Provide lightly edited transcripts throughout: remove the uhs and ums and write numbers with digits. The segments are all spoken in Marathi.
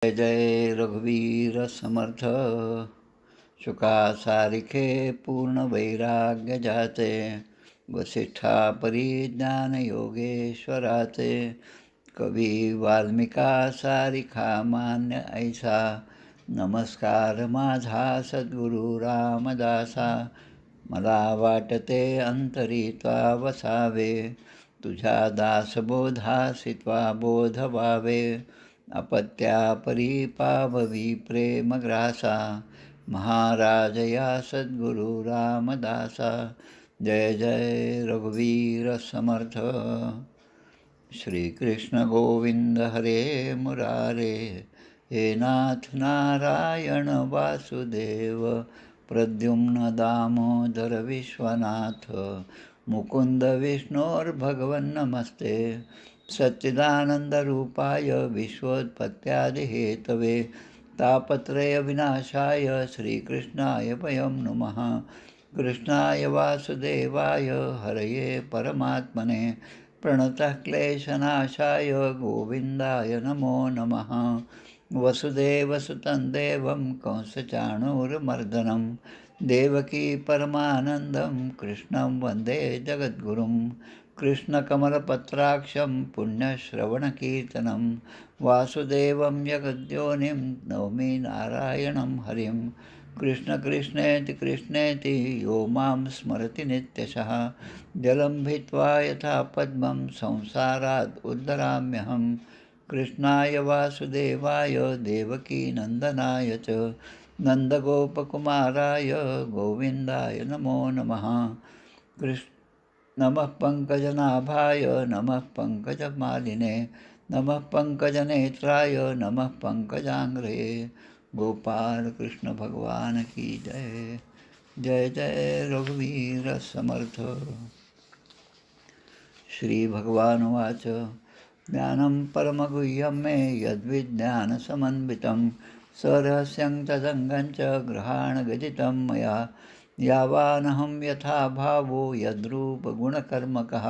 जय जय रघुवीर समर्थ शुका सारिखे पूर्ण वैराग्य जाते वसिष्ठा परिज्ञान योगेश्वराचे कवी वाल्मिका सारिखा मान्य ऐसा नमस्कार माझा सद्गुरु रामदासा मला वाटते अंतरित्वा वसावे तुझ्या दासबोधासी त्वा बोध व्हावे अपत्यापरी पाववी प्रेमग्रासा महाराज या सद्गुरु रामदासा जय जय रघुवीर समर्थ श्रीकृष्ण गोविंद हरे मुरारे हे नाथ नारायण वासुदेव प्रद्युम्न दामोदर विश्वनाथ मुकुंद विष्णोर्भगवन्नमस्ते सच्चिदानन्दरूपाय विश्वोत्पत्त्यादिहेतवे तापत्रयविनाशाय श्रीकृष्णाय वयं नमः कृष्णाय वासुदेवाय हरये परमात्मने प्रणतः क्लेशनाशाय गोविन्दाय नमो नमः वसुदेवसुतं देवं कंसचाणूरमर्दनं देवकी परमानन्दं कृष्णं वन्दे जगद्गुरुं कृष्णकमलपत्राक्षं पुण्यश्रवणकीर्तनं वासुदेवं जगद्योनिं नौमि नारायणं हरिं कृष्णकृष्णेति कृष्णेति यो मां स्मरति नित्यशः जलं भित्वा यथा पद्मं संसारात् उद्धराम्यहं कृष्णाय वासुदेवाय देवकीनन्दनाय च नन्दगोपकुमाराय गोविन्दाय नमो नमः नमः पङ्कजनाभाय नमः पङ्कजमालिने नमः पङ्कजनेत्राय नमः पङ्कजाङ्घ्रे गोपाल कृष्ण भगवान की जय जय जय रघुवीर समर्थ श्रीभगवानुवाच ज्ञानं परमगुह्यं मे यद्विज्ञानसमन्वितं सरहस्यं तदङ्गं च गृहाणगदितं मया यावानहं यथा भावो यद्रूपगुणकर्मकः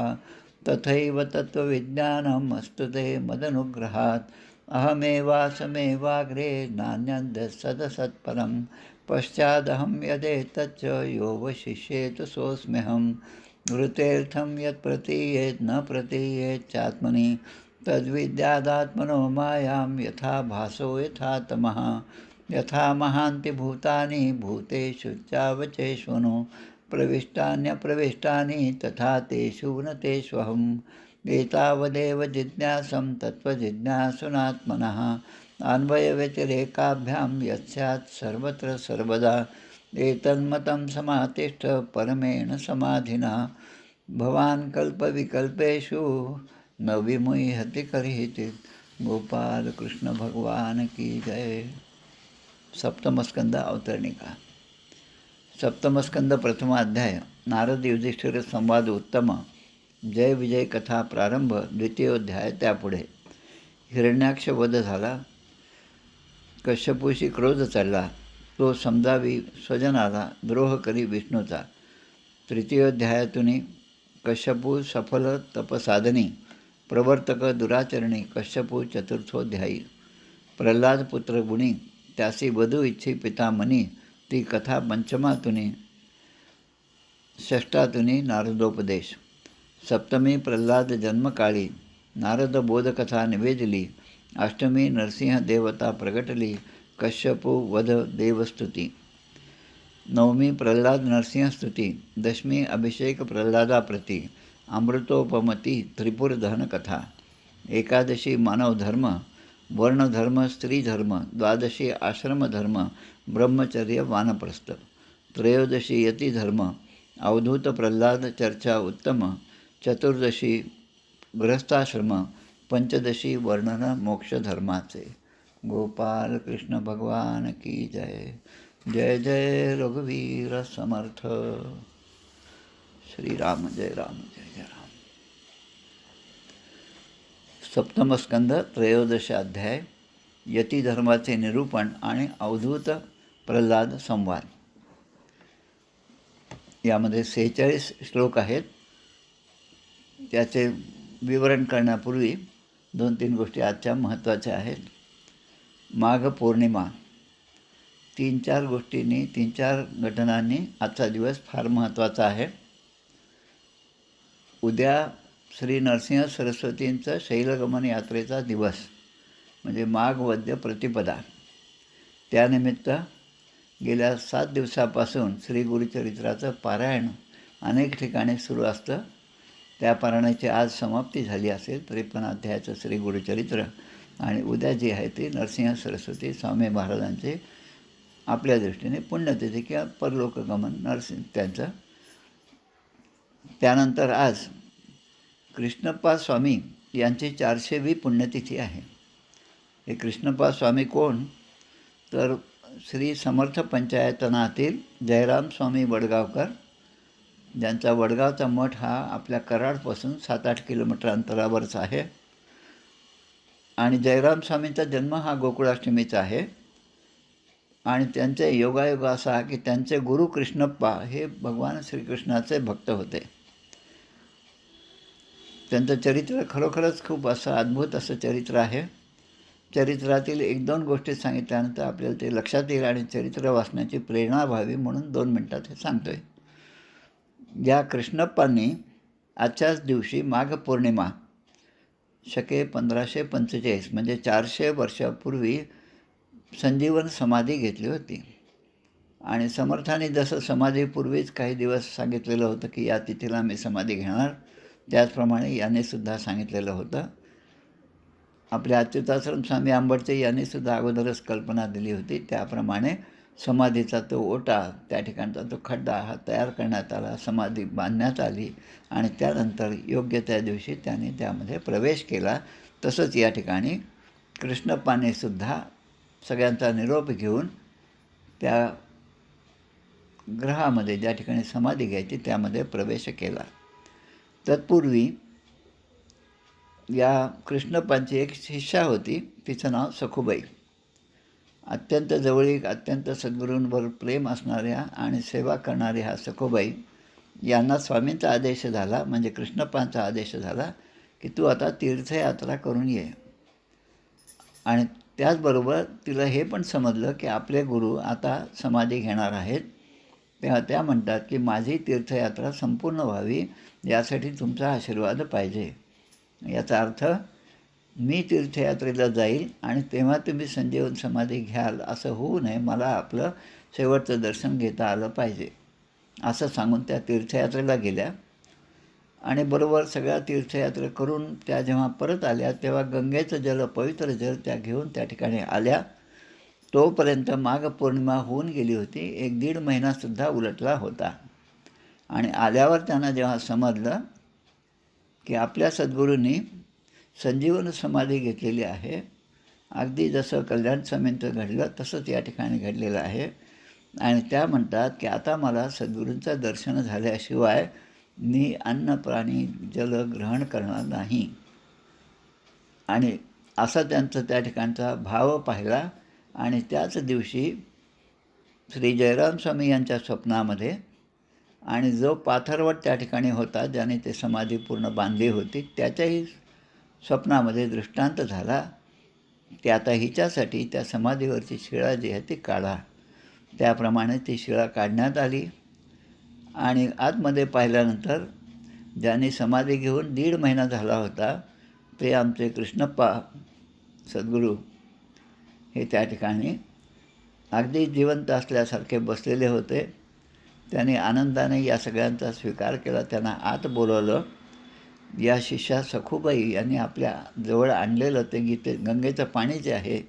तथैव तत्त्वविज्ञानम् अस्तु ते मदनुग्रहात् अहमेवासमेवाग्रे नान्यद्सदसत्परं पश्चादहं यदेतच्च यो वशिष्येत सोऽस्म्यहं ऋतेऽर्थं यत् प्रतीयेत् न प्रतीयेच्चात्मनि तद्विद्यादात्मनो मायां यथा भासो यथा तमः यथा महान्ति भूतानि भूतेषु चावचेष्वनु प्रविष्टान्यप्रविष्टानि तथा तेषु न तेष्वहम् एतावदेव जिज्ञासं तत्त्वजिज्ञासुनात्मनः अन्वयव्यतिरेकाभ्यां यस्यात् सर्वत्र सर्वदा एतन्मतं समातिष्ठ परमेण समाधिना भवान् कल्पविकल्पेषु न विमुह्यति कर्हिचित् गोपाल कृष्ण भगवान की जय सप्तमस्कंद अवतरणिका सप्तमस्कंद प्रथम अध्याय नारद युधिष्ठिर संवाद उत्तम जय विजय कथा प्रारंभ द्वितीयोध्याय त्यापुढे हिरण्याक्ष वध झाला कश्यपूशी क्रोध चढला तो समजावी स्वजनाला द्रोह करी विष्णूचा तृतीयोध्यायातून कश्यपू सफल तपसाधनी प्रवर्तक दुराचरणी कश्यपू चतुर्थोध्यायी प्रल्हाद पुत्र गुणी त्यासी वधू इच्छी पिता मनी ती कथा पंचमातुनी षष्ठातुनी नारदोपदेश सप्तमी प्रल्हाद जन्मकाळी नारद बोधकथा निवेदिली अष्टमी नरसिंह देवता प्रगटली कश्यपू वध देवस्तुती नवमी प्रल्हाद नरसिंहस्तुती दशमी अभिषेक प्रल्हादाप्रती अमृतोपमती त्रिपुरदहन कथा एकादशी मानवधर्म वर्णधर्म स्त्रीधर्म द्वादशी आश्रमधर्म ब्रह्मचर्य वानप्रस्थ त्रयोदशी यतिधर्म अवधूत प्रल्हाद चर्चा उत्तम चतुर्दशी गृहस्थाश्रम पंचदशी वर्णन मोक्षधर्माचे गोपाल कृष्ण भगवान की जय जय जय रघुवीर समर्थ श्रीराम जय राम जय जय राम सप्तमस्कंद त्रयोदश अध्याय यतिधर्माचे निरूपण आणि अवधूत प्रल्हाद संवाद यामध्ये 46 श्लोक आहेत त्याचे विवरण करण्यापूर्वी 2-3 गोष्टी आजच्या महत्त्वाच्या आहेत माघ पौर्णिमा, 3-4 गोष्टींनी, 3-4 घटनांनी आजचा दिवस फार महत्त्वाचा आहे. उद्या श्री नरसिंह सरस्वतींचं शैलगमन यात्रेचा दिवस म्हणजे माघ वद्य प्रतिपदा. त्यानिमित्त गेल्या 7 दिवसापासून श्री गुरुचरित्राचं पारायण अनेक ठिकाणी सुरू असतं. त्या पारायणाची आज समाप्ती झाली असेल 53 अध्यायाचं श्री गुरुचरित्र. आणि उद्या जी आहे ती नरसिंह सरस्वती स्वामी महाराजांचे आपल्या दृष्टीने पुण्यतिथी किंवा परलोकगमन नरसिंह त्यांचं. त्यानंतर आज कृष्णप्पा स्वामी यांची 400वी पुण्यतिथी आहे. हे कृष्णप्पा स्वामी कोण? तर श्री समर्थ पंचायतनातील जयराम स्वामी वडगावकर, ज्यांचा वडगावचा मठ हा आपल्या कराडपासून 7-8 किलोमीटर अंतरावरच आहे. आणि जयराम स्वामींचा जन्म हा गोकुळाष्टमीचा आहे. आणि त्यांचे योगायोग असा की त्यांचे गुरु कृष्णप्पा हे भगवान श्रीकृष्णाचे भक्त होते. त्यांचं चरित्र खरोखरच खूप असं अद्भुत असं चरित्र आहे. चरित्रातील 1-2 गोष्टी सांगितल्यानंतर आपल्याला ते लक्षात येईल आणि चरित्र वाचण्याची प्रेरणा व्हावी म्हणून 2 मिनटात हे सांगतो आहे. या कृष्णप्पांनी आजच्याच दिवशी माघ पौर्णिमा शके 1545 म्हणजे 400 वर्षापूर्वी संजीवन समाधी घेतली होती. आणि समर्थाने जसं समाधीपूर्वीच काही दिवस सांगितलेलं होतं की या तिथीला मी समाधी घेणार, त्याचप्रमाणे याने सुद्धा सांगितलेलं होतं. आपल्या अच्युताश्रम स्वामी आंबटचे यांनी सुद्धा अगोदरच कल्पना दिली होती. त्याप्रमाणे समाधीचा तो ओटा, त्या ठिकाणचा तो खड्डा हा तयार करण्यात आला, समाधी बांधण्यात आली आणि त्यानंतर योग्य त्या दिवशी त्याने त्यामध्ये प्रवेश केला. तसंच या ठिकाणी कृष्णप्पाने सुद्धा सगळ्यांचा निरोप घेऊन त्या ग्रहामध्ये ज्या ठिकाणी समाधी घ्यायची त्यामध्ये प्रवेश केला. तत्पूर्वी या कृष्णप्पांची एक शिष्या होती, तिचं नाव सखुबाई. अत्यंत जवळीक, अत्यंत सद्गुरूंवर प्रेम असणाऱ्या आणि सेवा करणाऱ्या ह्या सखुबाई यांना स्वामींचा आदेश झाला, म्हणजे कृष्णप्पांचा आदेश झाला की तू आता तीर्थयात्रा करून ये. आणि त्याचबरोबर तिला हे पण समजलं की आपले गुरु आता समाधी घेणार आहेत. तेव्हा त्या म्हणतात की माझी तीर्थयात्रा संपूर्ण व्हावी यासाठी तुमचा आशीर्वाद पाहिजे. याचा अर्थ मी तीर्थयात्रेला जाईल आणि तेव्हा तुम्ही संजीवन समाधी घ्याल असं होऊ नये, मला आपलं शेवटचं दर्शन घेता आलं पाहिजे असं सांगून त्या तीर्थयात्रेला गेल्या. आणि बरोबर सगळ्या तीर्थयात्रा करून त्या जेव्हा परत आल्या तेव्हा गंगेचं जल, पवित्र जल त्या घेऊन त्या ठिकाणी आल्या. तोपर्यंत माघ पौर्णिमा होऊन गेली होती, 1-1.5 महिनासुद्धा उलटला होता. आणि आल्यावर त्यांना जेव्हा समजलं की आपल्या सद्गुरूंनी संजीवन समाधी घेतलेली आहे, अगदी जसं कल्याण स्वामींचं घडलं तसंच या ठिकाणी घडलेलं आहे. आणि त्या म्हणतात की आता मला सद्गुरूंचं दर्शन झाल्याशिवाय मी अन्न, प्राणी, जल ग्रहण करणार नाही. आणि असा त्यांचा त्या ठिकाणचा भाव पाहिला. आणि त्याच दिवशी श्री जयराम स्वामी यांच्या स्वप्नामध्ये आणि जो पाथरवट त्या ठिकाणी होता ज्याने ते समाधी पूर्ण बांधली होती त्याच्याही स्वप्नामध्ये दृष्टांत झाला की आता हिच्यासाठी त्या समाधीवरची शिळा जी आहे ती काढा. त्याप्रमाणे ती शिळा काढण्यात आली. आणि आतमध्ये पाहिल्यानंतर ज्यांनी समाधी घेऊन 1.5 महिना झाला होता ते आमचे कृष्णप्पा सद्गुरू हे त्या ठिकाणी अगदी जिवंत असल्यासारखे बसलेले होते. त्यांनी आनंदाने या सगळ्यांचा स्वीकार केला. त्यांना आत बोलवलं. या शिष्या सखुबाई यांनी आपल्या जवळ आणलेलं ते गंगेचं पाणी जे आहे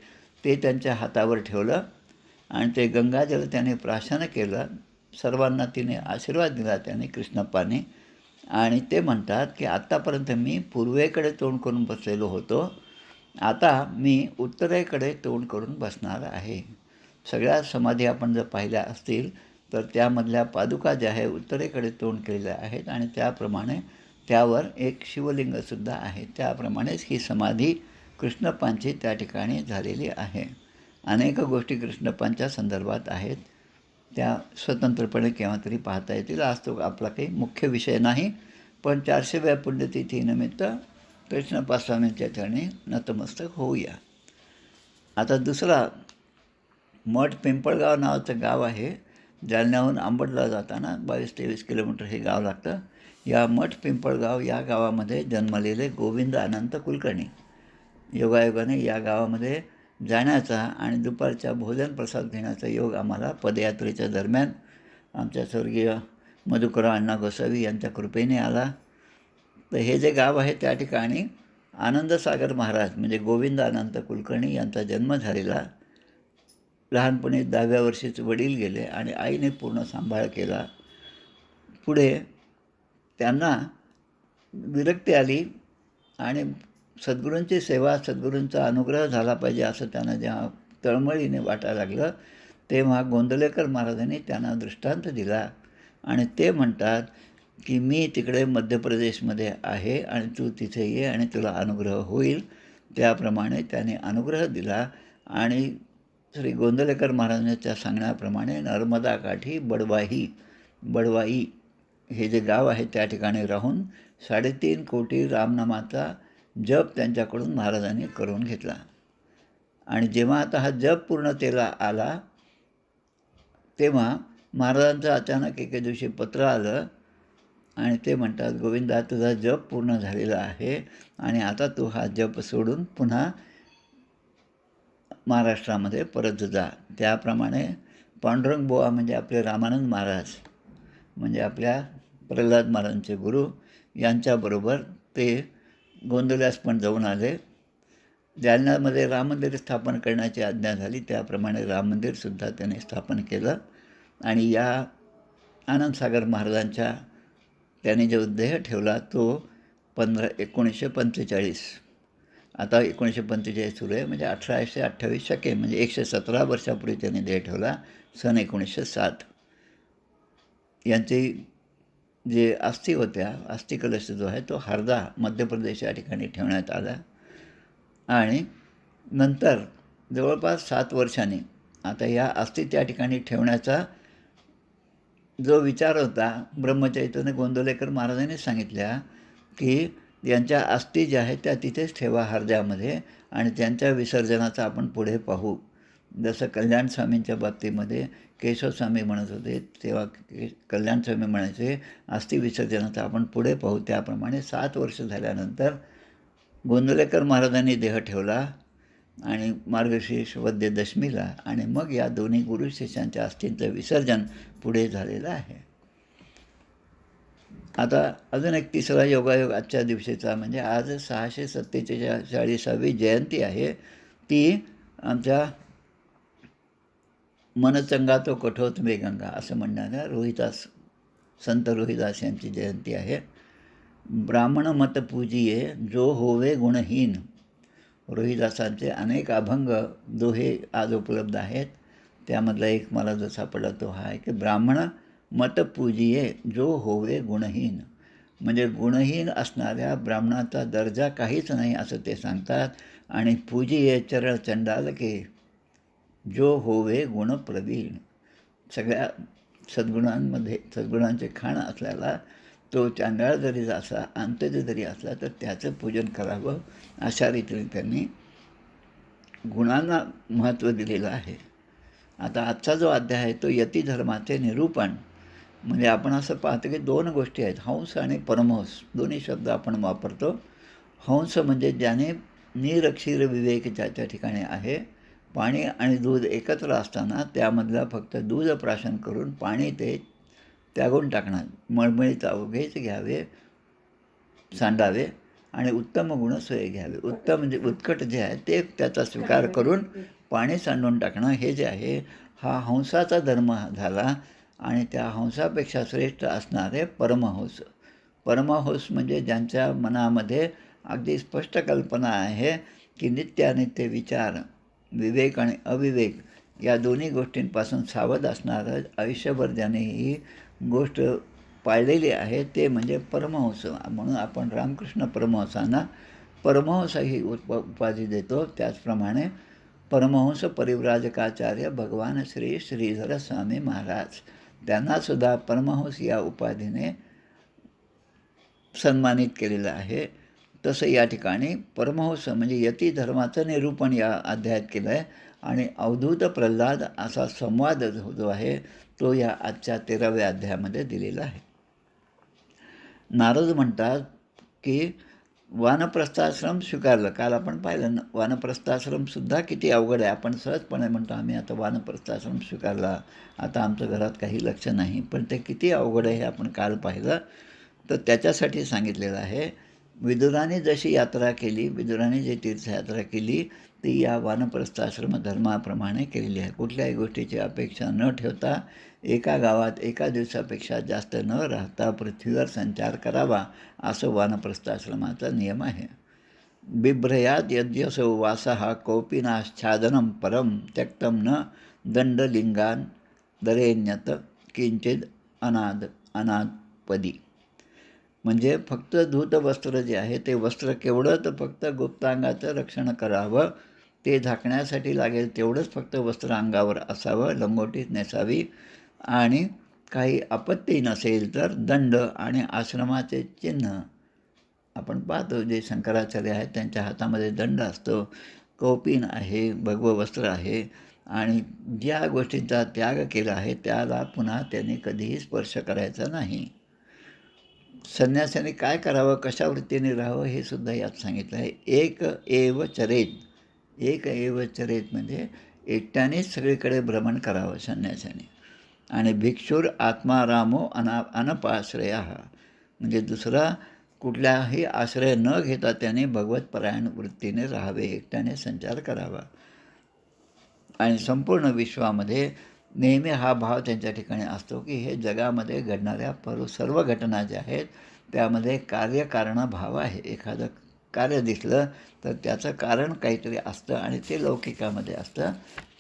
ते त्यांच्या हातावर ठेवलं आणि ते गंगाजल त्याने प्राशन केलं. सर्वांना तिने आशीर्वाद दिला त्याने, कृष्णप्पाने. आणि ते म्हणतात की आत्तापर्यंत मी पूर्वेकडे तोंड करून बसलेलो होतो, आता मी उत्तरेकडे तोंड करून बसणार आहे. सगळ्या समाधी आपण जर पाहिल्या असतील तर त्यामधल्या पादुका ज्या आहे उत्तरेकडे तोंड केलेल्या आहेत आणि त्याप्रमाणे त्यावर एक शिवलिंगसुद्धा आहे. त्याप्रमाणेच ही समाधी कृष्णप्पांची त्या ठिकाणी झालेली आहे. अनेक गोष्टी कृष्णप्पांच्या संदर्भात आहेत, त्या स्वतंत्रपणे केव्हा तरी पाहता येतील. आज तो आपला काही मुख्य विषय नाही, पण 400व्या पुण्यतिथीनिमित्त कृष्णप्पा स्वामींच्या चरणी नतमस्तक होऊया. आता दुसरा मठ पिंपळगाव नावाचं गाव आहे. जालन्याहून अंबडला जाताना 22-23 किलोमीटर हे गाव लागतं. या मठ पिंपळगाव या गावामध्ये जन्मलेले गोविंद अनंत कुलकर्णी योगायोगाने या गावामध्ये जाण्याचा आणि दुपारच्या भोजन प्रसाद घेण्याचा योग आम्हाला पदयात्रेच्या दरम्यान आमच्या स्वर्गीय मधुकरराव अण्णा गोसावी यांच्या कृपेने आला. तर हे जे गाव आहे त्या ठिकाणी आनंदसागर महाराज म्हणजे गोविंद अनंत कुलकर्णी यांचा जन्म झालेला. लहानपणी 10व्या वर्षीच वडील गेले आणि आईने पूर्ण सांभाळ केला. पुढे त्यांना विरक्ती आली आणि सद्गुरूंची सेवा, सद्गुरूंचा अनुग्रह झाला पाहिजे असं त्यांना जेव्हा तळमळीने वाटायला लागलं, तेव्हा गोंदवलेकर महाराजांनी त्यांना दृष्टांत दिला आणि ते म्हणतात की मी तिकडे मध्य प्रदेशमध्ये आहे आणि तू तिथे ये आणि तुला अनुग्रह होईल. त्याप्रमाणे त्याने अनुग्रह दिला आणि श्री गोंदवलेकर महाराजांच्या सांगण्याप्रमाणे नर्मदा काठी बडवाई हे जे गाव आहे त्या ठिकाणी राहून 3.5 कोटी रामनामाचा जप त्यांच्याकडून महाराजांनी करून घेतला. आणि जेव्हा आता हा जप पूर्णतेला आला तेव्हा महाराजांचं अचानक एके दिवशी पत्र आलं आणि ते म्हणतात, गोविंदा तुझा जप पूर्ण झालेला आहे आणि आता तू हा जप सोडून पुन्हा महाराष्ट्रामध्ये परत जा. त्याप्रमाणे पांडुरंग बुवा म्हणजे आपले रामानंद महाराज म्हणजे आपल्या प्रल्हाद महाराजांचे गुरु यांच्याबरोबर ते गोंदवल्यास पण जाऊन आले. जालन्यामध्ये राम मंदिर स्थापन करण्याची आज्ञा झाली, त्याप्रमाणे राम मंदिरसुद्धा त्याने स्थापन केलं. आणि या आनंदसागर महाराजांच्या त्याने जो देह ठेवला तो 1945 आता 1945 सुरू आहे म्हणजे 1828 शके म्हणजे 117 वर्षापूर्वी त्याने देह ठेवला. सन 1907 यांची जे अस्थी होत्या, अस्थी कलश जो आहे तो हरदा मध्य प्रदेश या ठिकाणी ठेवण्यात आला. आणि नंतर जवळपास 7 वर्षांनी आता या अस्थी त्या ठिकाणी ठेवण्याचा जो विचार होता ब्रह्मचैतन्य गोंदवलेकर महाराजांनी सांगितल्या की यांच्या अस्थी ज्या आहेत त्या तिथेच ठेवा हरद्यामध्ये आणि त्यांच्या विसर्जनाचा आपण पुढे पाहू. जसं कल्याणस्वामींच्या बाबतीमध्ये केशवस्वामी म्हणत होते तेव्हा कल्याणस्वामी म्हणायचे अस्थी विसर्जनाचा आपण पुढे पाहू. त्याप्रमाणे 7 वर्ष झाल्यानंतर गोंदवलेकर महाराजांनी देह ठेवला आणि मार्गशीर्ष वद्य दशमीला आणि मग या दोन्ही गुरु शिष्यांच्या अस्थींचं विसर्जन पुढे झालेलं आहे. आता अजून एक तिसरा योगायोग आजच्या दिवशीचा म्हणजे आज 647वी जयंती आहे. ती आमच्या मनचंगा तो कठोत वेगंगा असं म्हणणाऱ्या रोहिदास संत रोहिदास यांची जयंती आहे. ब्राह्मण मत पूजिये जो होवे गुणहीन रोहिदासांचे अनेक अभंग दोहे आज उपलब्ध आहेत. त्यामधला एक मला जो सापडला तो हा आहे की ब्राह्मण मत पूजिये जो होवे गुणहीन म्हणजे गुणहीन असणाऱ्या ब्राह्मणाचा दर्जा काहीच नाही असं ते सांगतात. आणि पूजिये चरण चंडालके जो होवे गुणप्रवीण सगळ्या सद्गुणांमध्ये सद्गुणांचे खाण असल्याला तो चांडाळ जरी असला अंत्यज जरी असला तर त्याचं पूजन करावं अशा रीतीने त्यांनी गुणांना महत्त्व दिलेलं आहे. आता आजचा जो अध्याय आहे तो यती धर्माचे निरूपण म्हणजे आपण असं पाहतो की 2 गोष्टी आहेत, हंस आणि परमहंस दोन्ही शब्द आपण वापरतो. हंस म्हणजे ज्याने निरक्षीर विवेक ज्याच्या ठिकाणी आहे, पाणी आणि दूध एकत्र असताना त्यामधला फक्त दूध प्राशन करून पाणी ते त्यागून टाकणार, मळमळीत अवघेच घ्यावे सांडावे आणि उत्तम गुण सोय घ्यावे. उत्तम म्हणजे उत्कट जे आहे ते त्याचा स्वीकार करून पाणी सांडून टाकणं हे जे आहे हा हंसाचा धर्म झाला. आणि त्या हंसापेक्षा श्रेष्ठ असणारे परमहंस म्हणजे ज्यांच्या मनामध्ये अगदी स्पष्ट कल्पना आहे की नित्यानित्य विचार विवेक आणि अविवेक या दोन्ही गोष्टींपासून सावध असणारं आयुष्यभर ज्याने ही गोष्ट पाळलेली आहे ते म्हणजे परमहंस. म्हणून आपण रामकृष्ण परमहंसांना परमहंस ही उपाधी देतो. त्याचप्रमाणे परमहंस परिव्राजकाचार्य भगवान श्री श्रीधर स्वामी महाराज त्यांनासुद्धा परमहंस या उपाधीने सन्मानित केलेलं आहे. तसं या ठिकाणी परमहंस म्हणजे यती धर्माचं निरूपण या अध्यायात केलं आहे आणि अवधूत प्रल्हाद असा संवाद जो आहे तो या आजच्या 13व्या अध्यायामध्ये दिलेला आहे. नारद म्हणतात की वानप्रस्थाश्रम स्वीकारलं. काल आपण पाहिलं वानप्रस्थाश्रमसुद्धा किती अवघड आहे. आपण सहजपणे म्हणतो आम्ही आता वानप्रस्थाश्रम स्वीकारला, आता आमचं घरात काही लक्ष नाही, पण ते किती अवघड आहे हे आपण काल पाहिलं. तर त्याच्यासाठी सांगितलेलं आहे, विदुराने जशी यात्रा केली, विदुराने जी तीर्थयात्रा केली ती या वानप्रस्थाश्रम धर्माप्रमाणे केलेली आहे. कुठल्याही गोष्टीची अपेक्षा न ठेवता एका गावात एका दिवसापेक्षा जास्त न राहता पृथ्वीवर संचार करावा असं वानप्रस्थाश्रमाचा नियम आहे. बिभ्रयात यद्यसो वासः कौपिनाश्छादनं परम त्यक्तं न दंडलिंगान दरेण्यत किंचित अनादपदी. म्हणजे फक्त धूत वस्त्र जे आहे ते वस्त्र केवढं तर फक्त गुप्तांगाचं रक्षण करावं, ते झाकण्यासाठी लागेल तेवढंच फक्त वस्त्र अंगावर असावं, लंगोटीत नेसावी आणि काही आपत्ती नसेल तर दंड आणि आश्रमाचे चिन्ह आपण पाहतो. जे शंकराचार्य आहेत त्यांच्या हातामध्ये दंड असतो, कौपिन आहे, भगवं वस्त्र आहे आणि ज्या गोष्टींचा त्याग केला आहे त्याला पुन्हा त्यांनी कधीही स्पर्श करायचा नाही. संन्यासाने काय करावं, कशा वृत्तीने राहावं हे सुद्धा यात सांगितलं आहे. एक एव चरेत, एक एव चरेत म्हणजे एकट्यानेच सगळीकडे भ्रमण करावं संन्यासाने. आणि भिक्षुर आत्मारामो अनपाश्रया म्हणजे दुसरा कुठल्याही आश्रय न घेता त्याने भगवतपरायण वृत्तीने राहावे, एकट्याने संचार करावा. आणि संपूर्ण विश्वामध्ये नेहमी हा भाव त्यांच्या ठिकाणी असतो की हे जगामध्ये घडणाऱ्या सर्व घटना ज्या आहेत त्यामध्ये कार्यकारण भाव आहे. एखादं कार्य दिसलं तर त्याचं कारण काहीतरी असतं आणि ते लौकिकामध्ये असतं,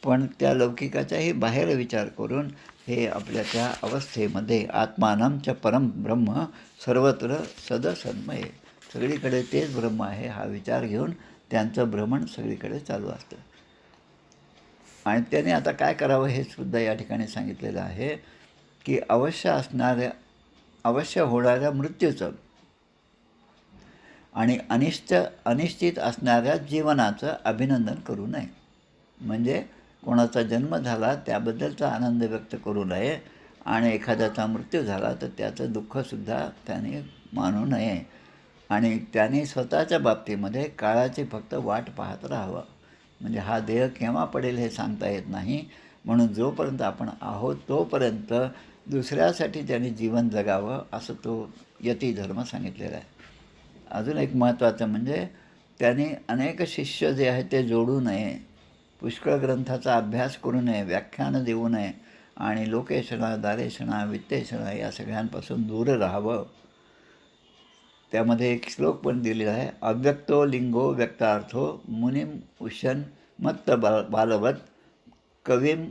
पण त्या लौकिकाच्याही बाहेर विचार करून हे आपल्या त्या अवस्थेमध्ये आत्मानं च परम ब्रह्म सर्वत्र सदसन्मय, सगळीकडे तेच ब्रह्म आहे हा विचार घेऊन त्यांचं भ्रमण सगळीकडे चालू असतं. आणि त्याने आता काय करावं हे सुद्धा या ठिकाणी सांगितलेलं आहे की अवश्य होणाऱ्या मृत्यूचं आणि अनिश्चित असणाऱ्या जीवनाचं अभिनंदन करू नये. म्हणजे कोणाचा जन्म झाला त्याबद्दलचा आनंद व्यक्त करू नये आणि एखाद्याचा मृत्यू झाला तर त्याचं दुःखसुद्धा त्याने मानू नये. आणि त्याने स्वतःच्या बाबतीमध्ये काळाची फक्त वाट पाहत राहावं. म्हणजे हा देह केव्हा पडेल हे सांगता येत नाही, म्हणून जोपर्यंत आपण आहोत तोपर्यंत दुसऱ्यासाठी त्याने जीवन जगावं असं तो यती धर्म सांगितलेला आहे. अजून एक महत्त्वाचं म्हणजे त्याने अनेक शिष्य जे आहेत ते जोडू नये, पुष्कळ ग्रंथाचा अभ्यास करू नये, व्याख्यानं देऊ नये आणि लोकेशणा, दारेशणा, वित्तेषणा या सगळ्यांपासून दूर राहावं. त्यामध्ये एक श्लोक पण दिलेला आहे, अव्यक्तो लिंगो व्यक्तार्थो मुनिम उशन मत्त बालवत कवीम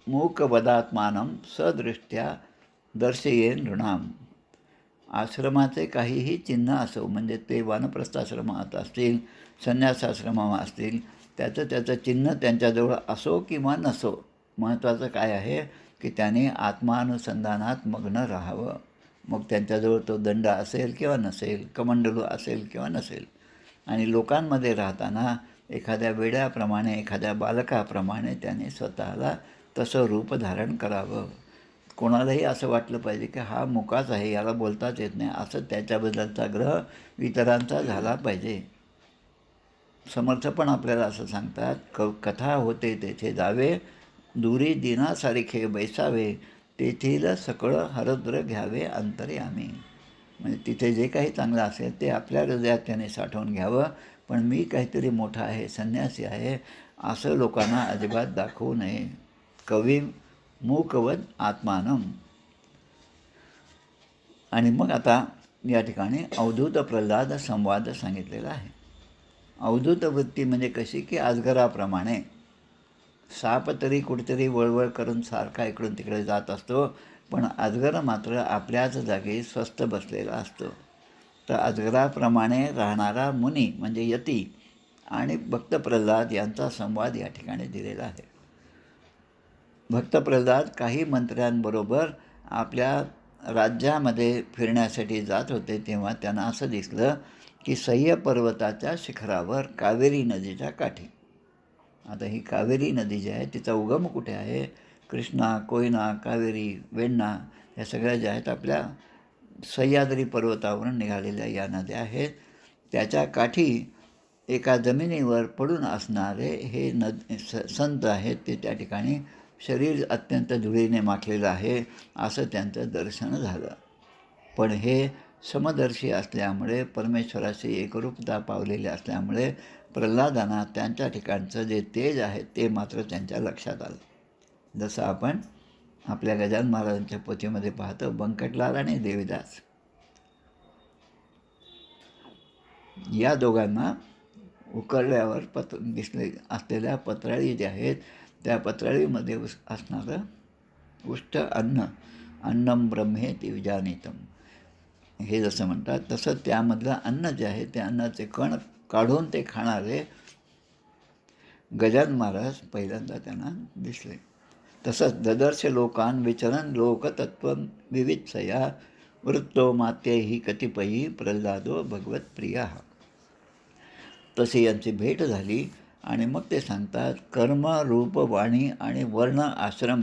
मूकवदात्मानं सदृष्ट्या दर्शयेन नृणाम. आश्रमाचे काहीही चिन्ह असो, म्हणजे ते वानप्रस्थाश्रमात असतील, संन्यासाश्रमात असतील, त्याचं चिन्ह त्यांच्याजवळ असो किंवा नसो, महत्त्वाचं काय आहे की त्याने आत्मानुसंधानात मग्न राहावं. मग त्यांच्याजवळ तो दंड असेल किंवा नसेल, कमंडलू असेल किंवा नसेल. आणि लोकांमध्ये राहताना एखाद्या वेड्याप्रमाणे, एखाद्या बालकाप्रमाणे त्याने स्वतःला तसं रूप धारण करावं. कोणालाही असं वाटलं पाहिजे की हा मुकाच आहे, याला बोलताच येत नाही, असं त्याच्याबद्दलचा ग्रह इतरांचा झाला पाहिजे. समर्थ पण आपल्याला असं सांगतात, कथा होते तेथे जावे, दुरी दिनासारिखे बैसावे, तेथील सकळं हरद्र घ्यावे अंतर्यामी. म्हणजे तिथे जे काही चांगलं असेल ते आपल्या हृदयात त्याने साठवून घ्यावं, पण मी काहीतरी मोठा आहे, संन्यासी आहे असं लोकांना अजिबात दाखवू नये. कवी मूकवद आत्मानं. आणि मग आता या ठिकाणी अवधूत प्रल्हाद संवाद सांगितलेला आहे. अवधूत वृत्ती म्हणजे कशी की अजगराप्रमाणे साप तरी कुठेतरी वळवळ करून सारखा इकडून तिकडे जात असतो, पण अजगर मात्र आपल्याच जागी स्वस्थ बसलेला असतो. तर अजगराप्रमाणे राहणारा मुनी म्हणजे यती आणि भक्त प्रल्हाद यांचा संवाद या ठिकाणी दिलेला आहे. भक्त प्रल्हाद काही मंत्र्यांबरोबर आपल्या राज्यामध्ये फिरण्यासाठी जात होते तेव्हा त्यांना असं दिसलं की सह्य पर्वताच्या शिखरावर कावेरी नदीच्या काठी. आता ही कावेरी नदी जी आहे तिचा उगम कुठे आहे? कृष्णा, कोयना, कावेरी, वेण्णा या सगळ्या ज्या आहेत आपल्या सह्याद्री पर्वतावरून निघालेल्या या नद्या आहेत. त्याच्या काठी एका जमिनीवर पडून असणारे हे संत आहेत. ते त्या ठिकाणी शरीर अत्यंत धुळीने माखलेलं आहे असं त्यांचं दर्शन झालं. पण हे समदर्शी असल्यामुळे, परमेश्वराशी एकरूपता पावलेले असल्यामुळे प्रल्हादांना त्यांच्या ठिकाणचं जे तेज आहे ते मात्र त्यांच्या लक्षात आलं. जसं आपण आपल्या गजानन महाराजांच्या पोथीमध्ये पाहतो, बंकटलाल आणि देवीदास या दोघांना उकळल्यावर दिसले असलेल्या पत्राळी ज्या आहेत त्या पत्राळीमध्ये असणारं उष्ट अन्न, अन्नम ब्रह्मेति विजानीतम हे जसं म्हणतात तसं त्यामधलं अन्न जे आहे ते अन्नाचे कण काढून ते खाणारे गजानन महाराज पहिल्यांदा त्यांना दिसले. तसंच ददर्श लोकान विचरण लोकतत्व विवित्सया वृत्तो मात्यैहि कतिपयी प्रल्हादो भगवत प्रिया. तशी यांची भेट झाली आणि मग ते सांगतात, कर्म, रूप, वाणी आणि वर्ण, आश्रम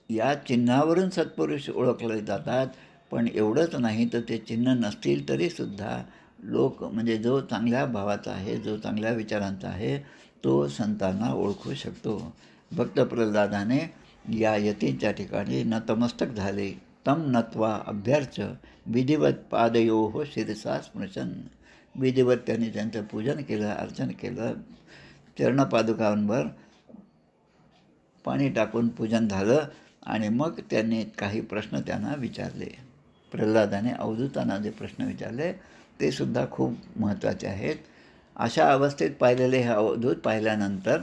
या चिन्हावरून सत्पुरुष ओळखले जातात. पण एवढंच नाही तर ते चिन्ह नसतील तरीसुद्धा लोक म्हणजे जो चांगल्या भावाचा आहे, जो चांगल्या विचारांचा आहे तो संतांना ओळखू शकतो. भक्त प्रल्हादाने या यतींच्या ठिकाणी नतमस्तक झाले. तम नत्वा अभ्यर्च विधिवत पादयोः शिरसा स्पृशन. विधिवत त्यांनी त्यांचं पूजन केलं, अर्चन केलं. चरणपादुकांवर पाणी टाकून पूजन झालं आणि मग त्यांनी काही प्रश्न त्यांना विचारले. प्रल्हादाने अवधूतांना जे प्रश्न विचारले ते सुद्धा खूप महत्त्वाचे आहेत. अशा अवस्थेत पाहिलेले हे अवधूत पाहिल्यानंतर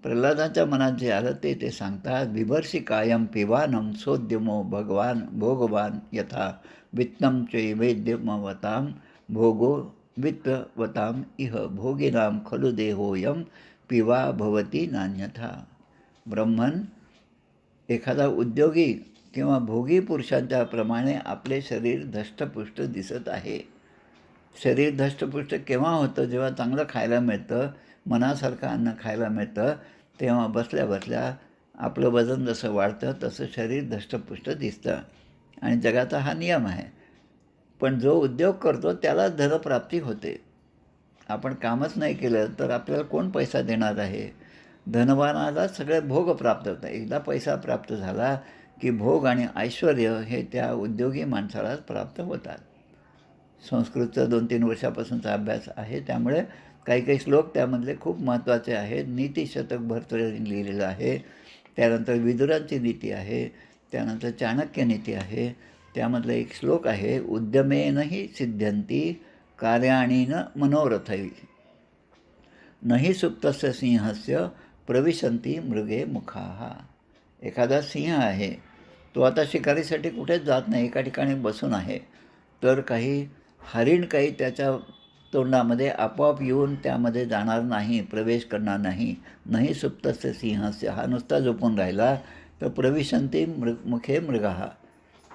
प्रल्हादांच्या मनात जे आलं ते सांगतात. बिभर्षी कायम पिबानम सोद्यमो भगवान भोगवान यथा वित्तम चैवेद्यमवताम भोगो वित्तवताम इह भोगिनाम खलु देहोयम पिवा भवती नान्यथा. ब्रह्मन एखादा उद्योगी किंवा भोगी पुरुषांच्या प्रमाणे आपले शरीर धष्टपुष्ट दिसत आहे. शरीर धष्टपुष्ट केव्हा होतं? जेव्हा चांगलं खायला मिळतं, मनासारखं अन्न खायला मिळतं, तेव्हा बसल्या बसल्या आपलं वजन जसं वाढतं तसं शरीर धष्टपुष्ट दिसतं आणि जगाचा हा नियम आहे. पण जो उद्योग करतो त्याला धनप्राप्ती होते. आपण कामच नाही केलं तर आपल्याला कोण पैसा देणार आहे? धनवानाला सगळे भोग प्राप्त होतात. एकदा पैसा प्राप्त झाला की भोग आणि ऐश्वर हे त्या उद्योगी माणसालाच प्राप्त होतात. संस्कृतचा 2-3 वर्षापासूनचा अभ्यास आहे, त्यामुळे काही काही श्लोक त्यामधले खूप महत्त्वाचे आहेत. नीतिशतक भर्तृहरीने लिहिलेलं आहे. त्यानंतर विदुरांची नीती आहे. त्यानंतर चाणक्य नीती आहे. त्यामधला एक श्लोक आहे, उद्यमेनहि सिद्ध्यन्ति कार्याणि न मनोरथै नहि सुप्तस्य सिंहस्य प्रविशन्ति मृगे मुखाः. एखादा सिंह आहे, तो आता शिकारीसाठी कुठेच जात नाही, एका ठिकाणी बसून आहे. तर काही हरीण काही त्याच्या तोंडामध्ये आपोआप येऊन त्यामध्ये जाणार नाही, प्रवेश करणार नाही. नाही सुप्तस्य सिंहस्य, हा नुसता झोपून राहिला तर प्रविशन्ति मुखे मृगाः,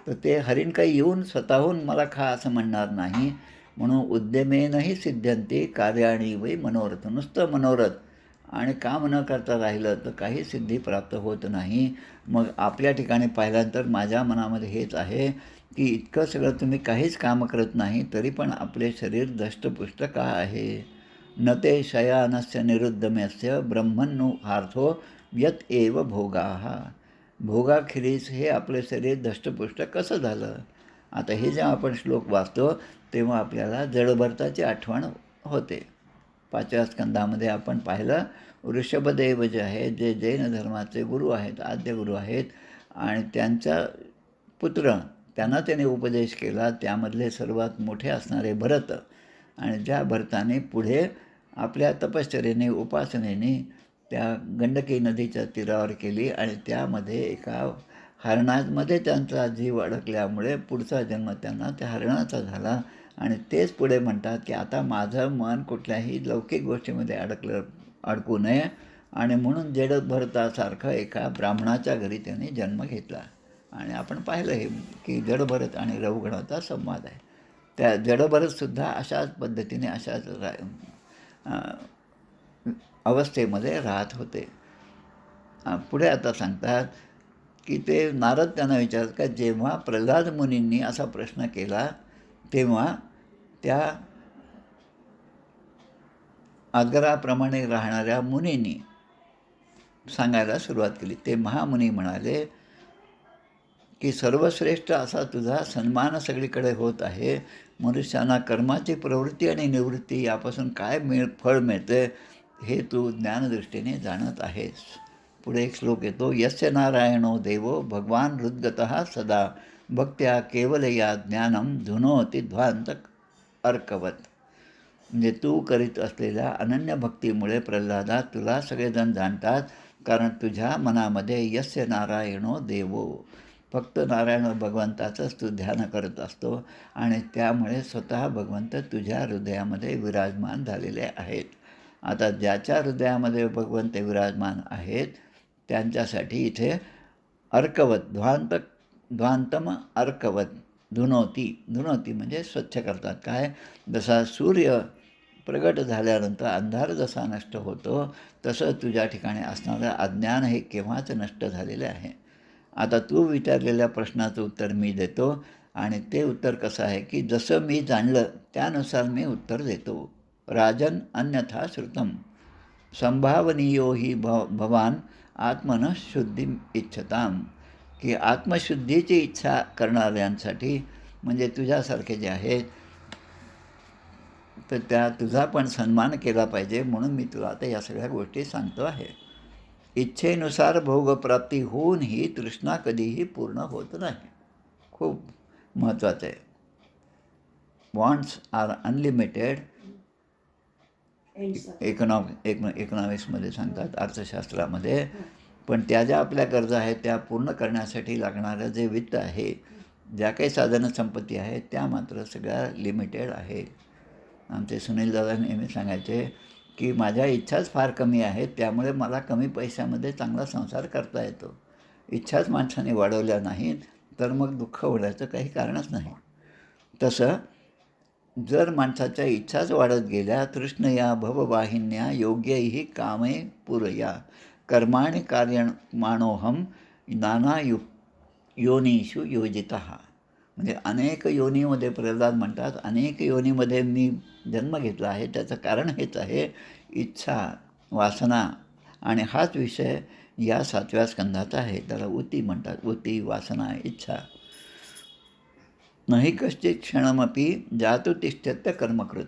तर ते हरीण काही येऊन स्वतःहून मला खा असं म्हणणार नाही. म्हणून उद्यमेनहि सिद्ध्यन्ति कार्याणि वै मनोरथ. नुसतं मनोरथ आणि काम न करता राहिलं तर काही सिद्धी प्राप्त होत नाही. मग आपल्या ठिकाणी पाहिल्यानंतर माझ्या मनामध्ये हेच आहे की इतकं सगळं तुम्ही काहीच काम करत नाही तरी पण आपले शरीर धष्टपुष्ट का आहे? न ते शयानस्य निरुद्धम्यस्य ब्रह्मन्नु हार्थो यत एव भोगाः. भोगाखेरीस हे आपले शरीर धष्टपुष्ट कसं झालं? आता हे जेव्हा आपण श्लोक वाचतो तेव्हा आपल्याला जडभरताची आठवण होते. 5व्या स्कंदामध्ये आपण पाहिलं, ऋषभदेव जे आहेत, जे जैन धर्माचे गुरु आहेत, आद्य गुरु आहेत, आणि त्यांचा पुत्र त्यांना त्याने उपदेश केला. त्यामधले सर्वात मोठे असणारे भरत, आणि ज्या भरताने पुढे आपल्या तपश्चर्येने, उपासनेने त्या गंडकी नदीच्या तीरावर केली आणि त्यामध्ये एका हरणामध्ये त्यांचा जीव अडकल्यामुळे पुढचा जन्म त्यांना त्या हरणाचा झाला. आणि तेच पुढे म्हणतात की आता माझं मन कुठल्याही लौकिक गोष्टीमध्ये अडकू नये, आणि म्हणून जडभरतासारखं एका ब्राह्मणाच्या घरी त्यांनी जन्म घेतला. आणि आपण पाहिलं हे की जडभरत आणि रवगणाचा संवाद आहे. त्या जडभरतसुद्धा अशाच पद्धतीने अशाच अवस्थेमध्ये राहत होते. पुढे आता सांगतात की ते नारद त्यांना विचारतात का जेव्हा प्रल्हाद मुनींनी असा प्रश्न केला तेव्हा त्या आदराप्रमाणे राहणाऱ्या मुनींनी सांगायला सुरुवात केली. ते महामुनी म्हणाले की सर्वश्रेष्ठ असा तुझा सन्मान सगळीकडे होत आहे. मनुष्यांना कर्माची प्रवृत्ती आणि निवृत्ती यापासून काय फळ मिळते हे तू ज्ञानदृष्टीने जाणत आहेस. पुढे एक श्लोक येतो, यस्य नारायणो देवो भगवान हृद्गतः सदा भक्त्या केवलया ज्ञानम धुनोति ध्वांत अर्कवत. म्हणजे तू करीत असलेल्या अनन्य भक्तीमुळे प्रल्हादा तुला सगळेजण जाणतात, कारण तुझ्या मनामध्ये यस्य नारायणो देवो, फक्त नारायण भगवंताचंच तू ध्यान करत असतो आणि त्यामुळे स्वतः भगवंत तुझ्या हृदयामध्ये विराजमान झालेले आहेत. आता ज्याच्या हृदयामध्ये भगवंत विराजमान आहेत त्यांच्यासाठी इथे अर्कवत ध्वांतम अर्कवत धुनोती म्हणजे स्वच्छ करतात. काय, जसा सूर्य प्रगट झाल्यानंतर अंधार जसा नष्ट होतो तसं तुझ्या ठिकाणी असणारं अज्ञान हे केव्हाच नष्ट झालेले आहे. आता तू विचारलेल्या प्रश्नाचं उत्तर मी देतो आणि ते उत्तर कसं आहे की जसं मी जाणलं त्यानुसार मी उत्तर देतो. राजन अन्यथा श्रुतम संभावनीयो ही भवान आत्मन शुद्धी इच्छताम, की आत्मशुद्धीची इच्छा करणाऱ्यांसाठी म्हणजे तुझ्यासारखे जे आहेत तर त्या तुझा पण सन्मान केला पाहिजे म्हणून मी तुला आता या सगळ्या गोष्टी सांगतो आहे. इच्छेनुसार भोगप्राप्ती होऊनही तृष्णा कधीही पूर्ण होत नाही. खूप महत्त्वाचं आहे. वॉन्ट्स आर अनलिमिटेड इकॉनॉमिक्समध्ये सांगतात, अर्थशास्त्रामध्ये. पण त्या ज्या आपल्या गरजा आहेत त्या पूर्ण करण्यासाठी लागणारं जे वित्त आहे, ज्या काही साधन संपत्ती आहे त्या मात्र सगळ्या लिमिटेड आहे. आमचे सुनील दादा नेहमी सांगायचे की माझ्या इच्छाच फार कमी आहेत, त्यामुळे मला कमी पैशामध्ये चांगला संसार करता येतो. इच्छाच माणसाने वाढवल्या नाहीत तर मग दुःख होण्याचं काही कारणच नाही. तसं जर माणसाच्या इच्छाच वाढत गेल्या, तृष्णया भववाहिन्या योग्यैः कामे पुरया कर्माणि कार्यमाणोहम नाना योनीषु योजितः. म्हणजे अनेक योनीमध्ये प्रल्हाद म्हणतात, अनेक योनीमध्ये मी जन्म घेतला आहे. त्याचं कारण हेच आहे, इच्छा, वासना. आणि हाच विषय या 7व्या स्कंधाचा आहे. त्याला उती म्हणतात. उती, वासना, इच्छा. नहि कश्चित क्षणमपि जातु तिष्ठत्य कर्मकृत,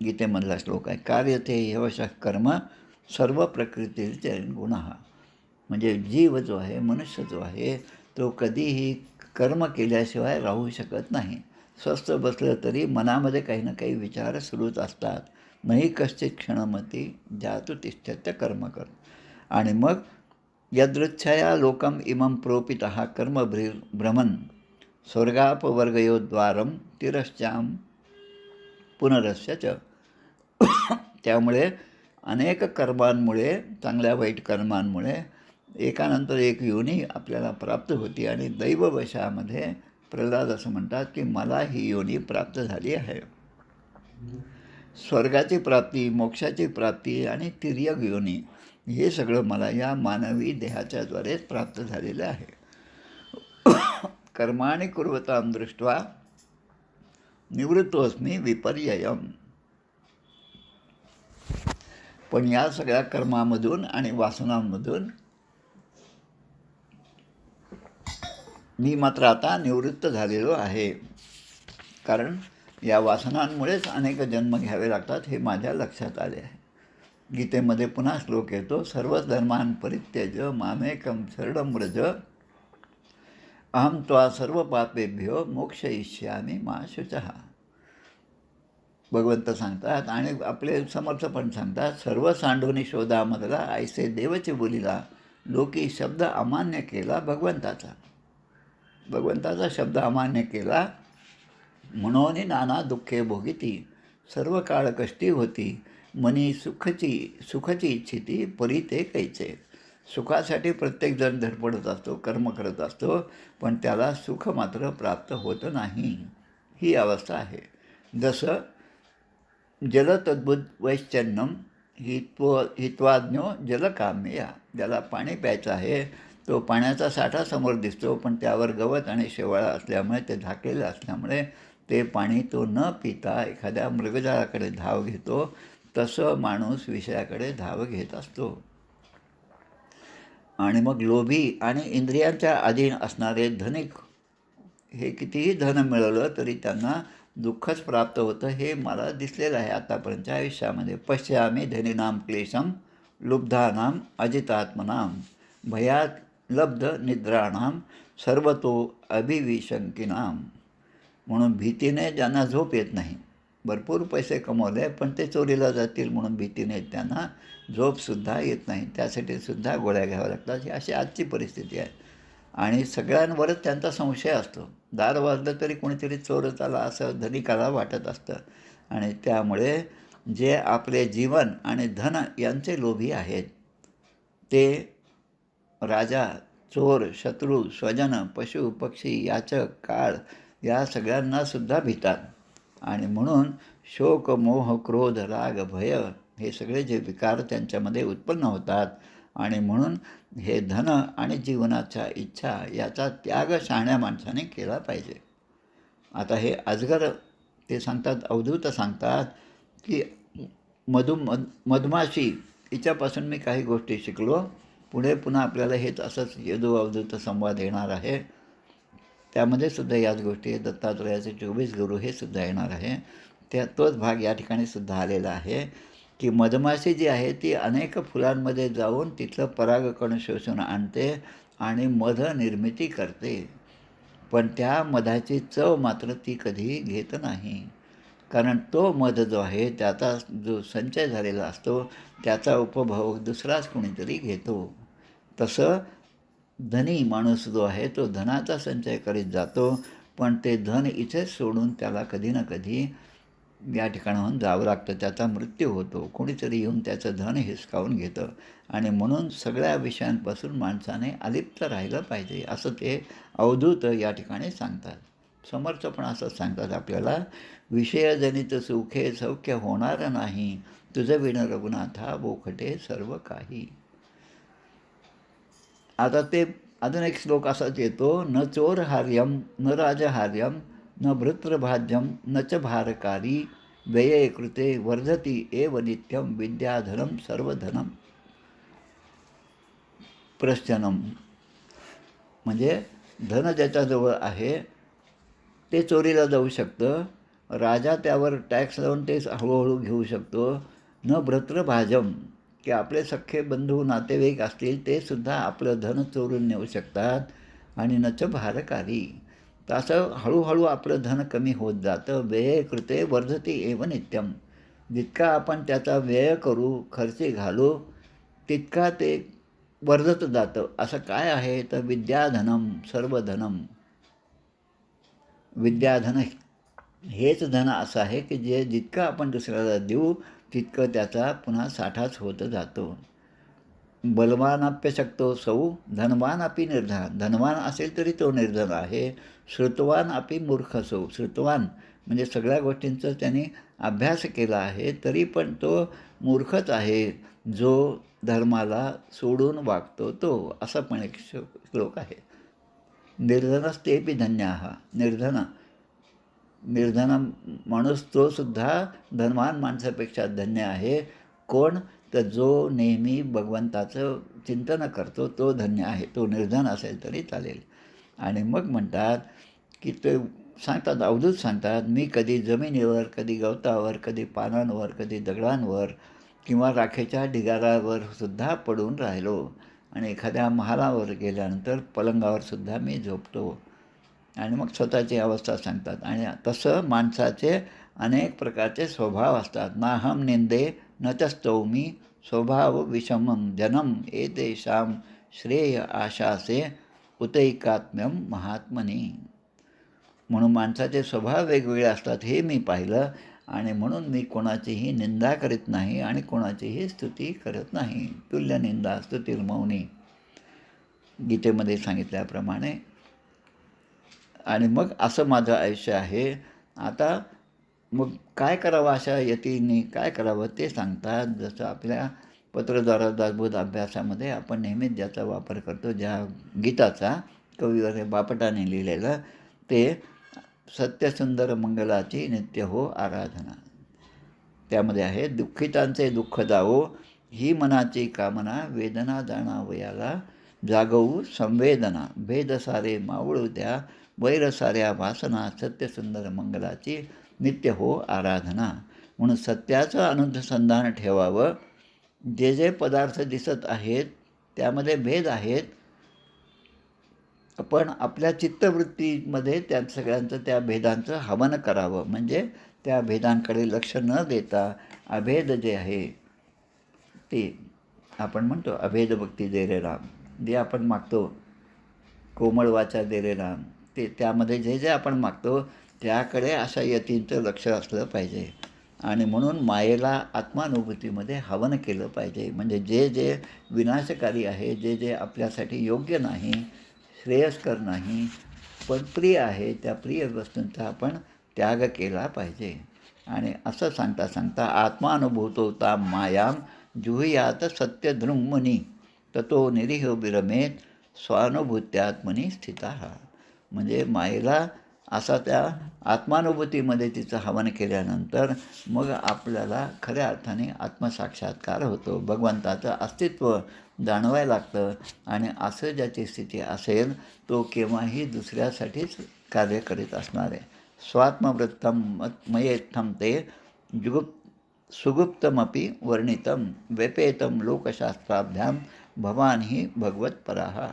गीतेमधला श्लोक आहे. कार्यते ह्यवशः कर्म सर्व प्रकृतीचे गुणः. म्हणजे जीव जो आहे, मनुष्य जो आहे, तो कधीही कर्म केल्याशिवाय राहू शकत नाही. स्वस्थ बसलं तरी मनामध्ये काही ना काही विचार सुरूच असतात. नाही कश्चित क्षणमती जातु तिष्ठत्य कर्म कर. आणि मग यदृच्छया लोकम इमं प्रोपितः कर्म भ्रमन् स्वर्गापवर्गयोद्वारम तिरश्चाम पुनरस्य च. त्यामुळे अनेक कर्मांमुळे, चांगल्या वाईट कर्मांमुळे एकानंतर एक योनी आपल्याला प्राप्त होती. आणि दैववशामध्ये प्रल्हाद असं म्हणतात की मला ही योनी प्राप्त झाली आहे. स्वर्गाची प्राप्ती, मोक्षाची प्राप्ती आणि तिर्यक योनी हे सगळं मला या मानवी देहाच्याद्वारेच प्राप्त झालेलं आहे. कर्माणि कुर्वतां दृष्ट्वा निवृत्तोस्मी विपर्ययम. पण या सगळ्या कर्मामधून आणि वासनांमधून मी मात्र आता निवृत्त झालेलो आहे. कारण या वासनांमुळेच अनेक जन्म घ्यावे लागतात हे माझ्या लक्षात आले आहे. गीतेमध्ये पुन्हा श्लोक येतो, सर्व धर्मान् परित्यज्य मामेकं शरणं व्रज अहं त्वा सर्व पापेभ्यो मोक्षयिष्यामि मा शुचः. भगवंत सांगतात आणि आपले समर्थ पण सांगतात, सर्व सांडोनी शोधामधला ऐसे देवचे बोलिला लोकी शब्द अमान्य केला भगवंताचा. भगवंताचा शब्द अमान्य केला म्हणून नाना दुःखे भोगिती सर्व काळ कष्टी होती मनी सुखची इच्छिती परी ते कैचे. सुखासाठी प्रत्येकजण धडपडत असतो, कर्म करत असतो, पण त्याला सुख मात्र प्राप्त होत नाही. ही अवस्था आहे. जसं जलतद्भुत वैश्चन्यम हित्वाज्ञो जलकाम्या. ज्याला पाणी प्यायचं आहे तो पाण्याचा साठा समोर दिसतो, पण त्यावर गवत आणि शेवाळा असल्यामुळे ते झाकलेलं असल्यामुळे ते पाणी तो न पिता एखाद्या मृगजळाकडे धाव घेतो. तसं माणूस विषयाकडे धाव घेत असतो. आणि मग लोभी आणि इंद्रियांच्या अधीन असणारे धनिक हे कितीही धन मिळवलं तरी त्यांना दुःखच प्राप्त होतं. हे मला दिसलेलं आहे आतापर्यंतच्या आयुष्यामध्ये. पश्यामी धनीनाम क्लेशम लुब्धानाम अजितात्मनाम भयात लब्ध निद्राणाम सर्वतो अभिविशंकिनाम. म्हणून भीतीने ज्यांना झोप येत नाही, भरपूर पैसे कमवले पण ते चोरीला जातील म्हणून भीतीने त्यांना झोपसुद्धा येत नाही, त्यासाठी सुद्धा गोळ्या घ्याव्या लागतात. ही अशी आजची परिस्थिती आहे. आणि सगळ्यांवरच त्यांचा संशय असतो. दार वाजलं तरी कोणीतरी चोरच आला असं धनिकाला वाटत असतं. आणि त्यामुळे जे आपले जीवन आणि धन यांचे लोभी आहेत ते राजा, चोर, शत्रू, स्वजन, पशु, पक्षी, याचक, काळ या सगळ्यांनासुद्धा भितात. आणि म्हणून शोक, मोह, क्रोध, राग, भय हे सगळे जे विकार त्यांच्यामध्ये उत्पन्न होतात. आणि म्हणून हे धन आणि जीवनाच्या इच्छा याचा त्याग शहाण्या माणसाने केला पाहिजे. आता हे अजगर ते सांगतात, अवधूत सांगतात की मधमाशी हिच्यापासून मी काही गोष्टी शिकलो. पुढे पुन्हा आपल्याला हेच असंच यदू अवधूत संवाद येणार आहे. त्यामध्ये सुद्धा याच गोष्टी दत्तात्रयाचे 24 गुरु हे सुद्धा येणार आहे. तोच भाग या ठिकाणी सुद्धा आलेला आहे की मधमाशी जी आहे ती अनेक फुलांमध्ये जाऊन तिथलं परागकण शोषून आणते आणि मध निर्मिती करते. पण त्या मधाची चव मात्र ती कधी घेत नाही. कारण तो मध जो आहे त्याचा जो संचय झालेला असतो त्याचा उपभोग दुसराच कोणीतरी घेतो. तसं धनी माणूस जो आहे तो धनाचा संचय करीत जातो, पण ते धन इथेच सोडून त्याला कधी ना कधी या ठिकाणाहून जावं लागतं. त्याचा मृत्यू होतो. कोणीतरी येऊन त्याचं धन हिसकावून घेतं. आणि म्हणून सगळ्या विषयांपासून माणसाने अलिप्त राहिलं पाहिजे असं ते अवधूत या ठिकाणी सांगतात. समर्थ पण असंच सांगतात आपल्याला, विषयजनित सुखे सौख्य होणार नाही, तुझं विण रघुनाथा बोखटे सर्व काही. आता ते अजून एक श्लोक असाच येतो, न चोरहार्यम न राजहार्यम न भृत्रभाज्यम न च भारकारी व्यये कृते वर्धती एव नित्यम विद्याधनम सर्वधनम प्रश्चनम. म्हणजे धन ज्याच्याजवळ आहे ते चोरीला जाऊ शकतं, राजा त्यावर टॅक्स लावून ते हळूहळू घेऊ शकतो. न भ्रतृभाजम की आपले सख्खे बंधू नातेवाईक असतील ते सुद्धा आपलं धन चोरून नेऊ शकतात. आणि नच भारकारी, तसं हळूहळू आपलं धन कमी होत जातं. व्यय कृते वर्धती एव नित्यम, जितका आपण त्याचा व्यय करू, खर्ची घालू तितका ते वर्धत जातं. असं काय आहे तर विद्याधनम सर्वधनम. विद्याधन हेच धन असं आहे की जे जितकं आपण दुसऱ्याला देऊ तितकं त्याचा पुन्हा साठाच होत जातो. बलवानाप्यशक्तो सौ धनवान अपि निर्धन. धनवान असेल तरी तो निर्धन आहे. श्रुतवान अपि मूर्ख सौ. श्रुतवान म्हणजे सगळ्या गोष्टींचा त्याने अभ्यास केला आहे तरी पण तो मूर्खच आहे जो धर्माला सोडून वागतो तो. असं पण एक श्लोक आहे. निर्धनस्तेपि धन्याः. निर्धन माणूस तो सुद्धा धनवान माणसापेक्षा धन्य आहे. कोण तर जो नेहमी भगवंताचं चिंतन करतो तो धन्य आहे. तो निर्धन असेल तरी चालेल. आणि मग म्हणतात की ते सांगतात, अवधूत सांगतात, मी कधी जमिनीवर, कधी गवतावर, कधी पानांवर, कधी दगडांवर किंवा राखेच्या ढिगारावर सुद्धा पडून राहिलो. आणि एखाद्या महालावर गेल्यानंतर पलंगावर सुद्धा मी झोपतो. आणि मग स्वतःची अवस्था सांगतात. आणि तसं माणसाचे अनेक प्रकारचे स्वभाव असतात. नाहम निंदे न च स्तौमी स्वभाव विषमम जनम एतेषां श्रेय आशासे उतैकात्म्यम महात्मनी. म्हणून माणसाचे स्वभाव वेगवेगळे असतात हे मी पाहिलं. आणि म्हणून मी कोणाचीही निंदा करीत नाही आणि कोणाचीही स्तुती करत नाही. तुल्य निंदा स्तुतिर्मौनी गीतेमध्ये सांगितल्याप्रमाणे. आणि मग असं माझं आयुष्य आहे. आता मग काय करावं अशा यतींनी काय करावं ते सांगतात. जसं आपल्या पत्रद्वारा दासबोध अभ्यासामध्ये आपण नेहमीच ज्याचा वापर करतो, ज्या गीताचा कविवर्य बापटाने लिहिलेलं, ते सत्यसुंदर मंगलाची नित्य हो आराधना. त्यामध्ये आहे, दुःखितांचे दुःख जावो ही मनाची कामना, वेदना जाणावयाला जागवू संवेदना, भेद सारे मावळू द्या वैर साऱ्या वासना, सत्यसुंदर मंगलाची नित्य हो आराधना. म्हणून सत्याचं अनुसंधान ठेवावं. जे जे पदार्थ दिसत आहेत त्यामध्ये भेद आहेत, पण आपल्या चित्तवृत्तीमध्ये त्या सगळ्यांचं त्या भेदांचं हवन करावं. म्हणजे त्या भेदांकडे लक्ष न देता अभेद जे आहे ते आपण म्हणतो, अभेद भक्ती दे रे राम, जे आपण मागतो, कोमळ वाचा दे रे राम, ते त्यामध्ये जे जे आपण मागतो त्याकडे अशा यतींचं लक्ष असलं पाहिजे. आणि म्हणून मायेला आत्मानुभूतीमध्ये हवन केलं पाहिजे. म्हणजे जे जे विनाशकारी आहे, जे जे आपल्यासाठी योग्य नाही, श्रेयस्कर नाही, पण प्रिय आहे, त्या प्रिय वस्तूंचा आपण त्याग केला पाहिजे. आणि असं सांगता सांगता, आत्मानुभूतोता मायाम जुहुयात सत्यधृंमनी, ततो निरीह विरमेत स्वानुभूत्यात्मनी स्थिता. म्हणजे मायेला असा त्या आत्मानुभूतीमध्ये तिचं हवन केल्यानंतर मग आपल्याला खऱ्या अर्थाने आत्मसाक्षात्कार होतो, भगवंताचं अस्तित्व जाणवायला लागतं. आणि असं ज्याची स्थिती असेल तो केव्हाही दुसऱ्यासाठीच कार्य करीत असणार आहे. स्वात्मवृत्तम मयेत्थम ते सुगुप्तमपि वर्णितम व्यपेतम लोकशास्त्राभ्याम भवान ही भगवतपराः.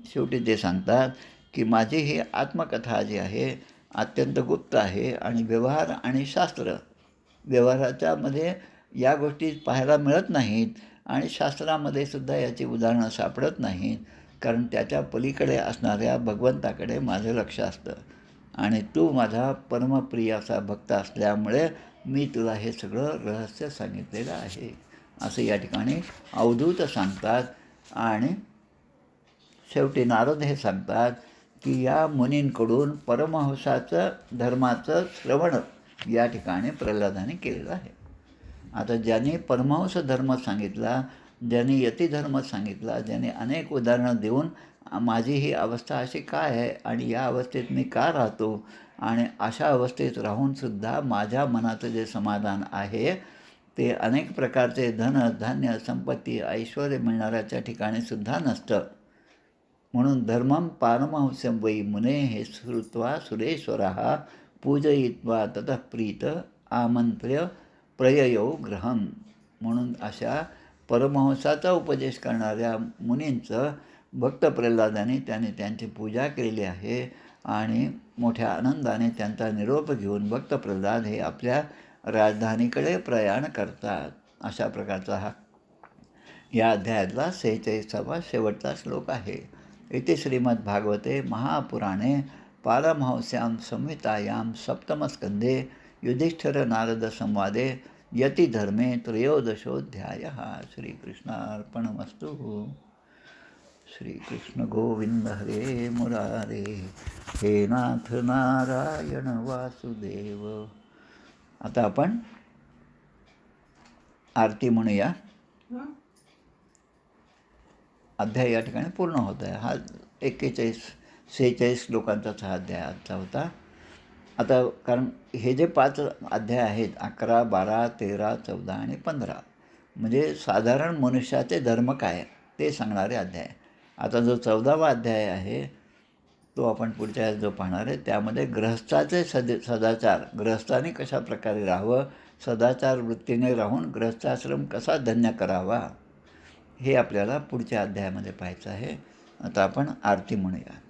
शेवटी ते सांगतात की माझी ही आत्मकथा जी आहे अत्यंत गुप्त आहे, आणि व्यवहार आणि शास्त्र, व्यवहाराच्यामध्ये या गोष्टी पाहायला मिळत नाहीत, आणि शास्त्रामध्ये सुद्धा याची उदाहरणं सापडत नाहीत. कारण त्याच्या पलीकडे असणाऱ्या भगवंताकडे माझं लक्ष असतं, आणि तू माझा परमप्रिय असा भक्त असल्यामुळे मी तुला हे सगळं रहस्य सांगितलेलं आहे, असं या ठिकाणी अवधूत सांगतात. आणि शेवटी नारद हे सांगतात की या मुनींकडून परमहंसाचं धर्माचं श्रवण या ठिकाणी प्रल्हादाने केलेलं आहे. आता ज्यांनी परमहंस धर्म सांगितला, ज्यांनी यतिधर्म सांगितला, ज्यांनी अनेक उदाहरणं देऊन माझी ही अवस्था अशी काय आहे आणि या अवस्थेत मी का राहतो, आणि अशा अवस्थेत राहूनसुद्धा माझ्या मनाचं जे समाधान आहे ते अनेक प्रकारचे धन धान्य संपत्ती ऐश्वर मिळणाऱ्याच्या ठिकाणीसुद्धा नसतं. म्हणून धर्मं पारमहंस्यं वै मुने हे श्रुत्वा सुरेश्वरः पूजयित्वा ततः प्रीत आमंत्र्य प्रययौ गृहं. म्हणून अशा परमहंसाचा उपदेश करणाऱ्या मुनींचं भक्त प्रल्हादाने त्याने त्यांची पूजा केलेली आहे, आणि मोठ्या आनंदाने त्यांचा निरोप घेऊन भक्त प्रल्हाद हे आपल्या राजधानीकडे प्रयाण करतात. अशा प्रकारचा हा या अध्यायातला 46वा शेवटचा श्लोक आहे. इति श्रीमद्भागवते महापुराणे पारमहंस्यां संहितायां सप्तमस्कंधे युधिष्ठिर नारद संवादे यतिधर्मे त्रयोदशोऽध्यायः. श्रीकृष्णार्पणमस्तु. श्रीकृष्ण गोविंद हरे मुरारे, हे नाथ नारायण वासुदेव. आता आपण आरती म्हणूया. अध्याय या ठिकाणी पूर्ण होत आहे. हा 46 श्लोकांचाच हा अध्याय आजचा होता. आता कारण हे जे 5 अध्याय आहेत, 11, 12, 13, 14 आणि 15, म्हणजे साधारण मनुष्याचे धर्म काय ते सांगणारे अध्याय. आता जो 14वा अध्याय आहे तो आपण पुढच्या जो पाहणार आहे, त्यामध्ये गृहस्थाचे सदाचार, गृहस्थाने कशा प्रकारे राहावं, सदाचार वृत्तीने राहून गृहस्थाश्रम कसा धन्य करावा, हे आपल्याला पुढच्या अध्यायामध्ये पाहायचं आहे. आता आपण आरती म्हणूया.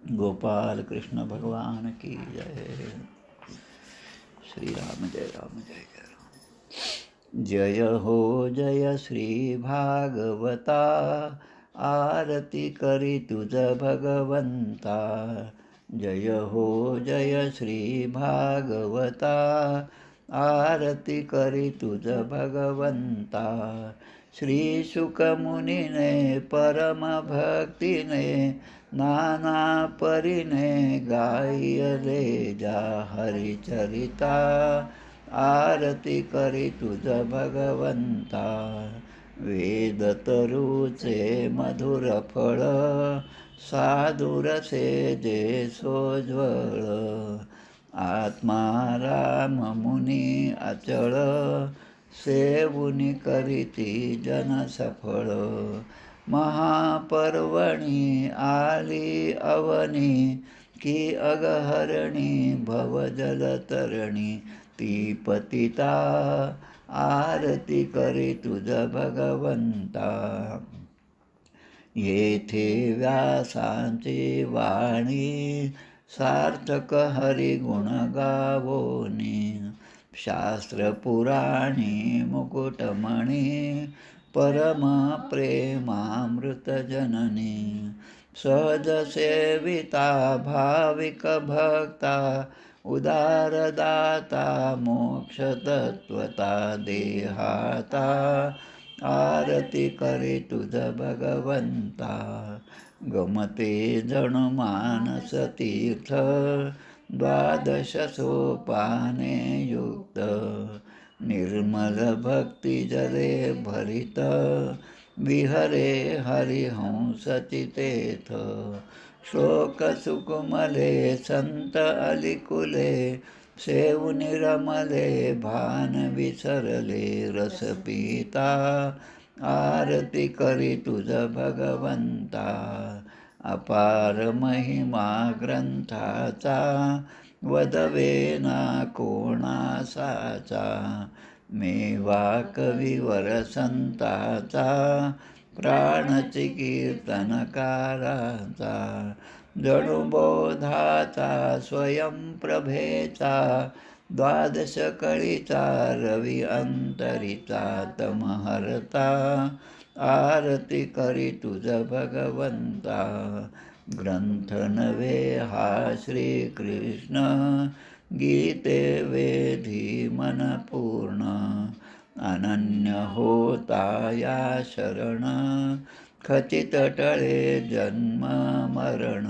गोपाल कृष्ण भगवान की जय. श्रीराम जय राम जय जय राम. जय हो जय श्री भागवता, आरती करी तुझ भगवंता. जय हो जय श्री भागवता, आरती करी तुझ भगवंता. श्री शुकमुनीने परम भक्तीने नाना परीने गायले जा हरिचरिता, आरती करी तुझ भगवंता. वेद तरुचे मधुर फळ, साधुरसे जे सोज्वळ. आत्माराम मुनी अचळ, सेवुनी करीती जन सफळ. महापर्वणी आली अवनी, की अगहरणी भवजलतरणी. ती पतिता आरती करी तुझ भगवंता. येथे व्यासांची वाणी, सार्थक हरिगुण गावोनी. शास्त्र पुराणी मुकुटमणी, परम प्रेमामृत जननी. सहज सेविता भाविक भक्ता, उदारदाता मोक्ष तत्वता देहाता. आरती करी तुझ भगवंता. गमते जण मानस तीर्थ, द्वादश सोपाने युक्त. निर्मल भक्ती जले भरित, विहरे हरिहंस चितेथ. श्लोक सुकुमले संत अलिकुले, सेवुनी रमले भान विसरले. रस पिता आरती करी तुझ भगवंता. अपार महिमा ग्रंथाचा, वदवे ना कोणासाचा. मेवा कविवर संताचा, प्राणची कीर्तनकाराचा. जडुबोधाचा स्वयंप्रभेचा, द्वादश कळीचा रवी अंतरीचा. तमहरता आरती करी तुझ भगवंता. ग्रंथ नव्हे हा श्रीकृष्ण, गीते वेधी मन पूर्ण. अनन्य होता या शरण, खचित टळे जन्म मरण.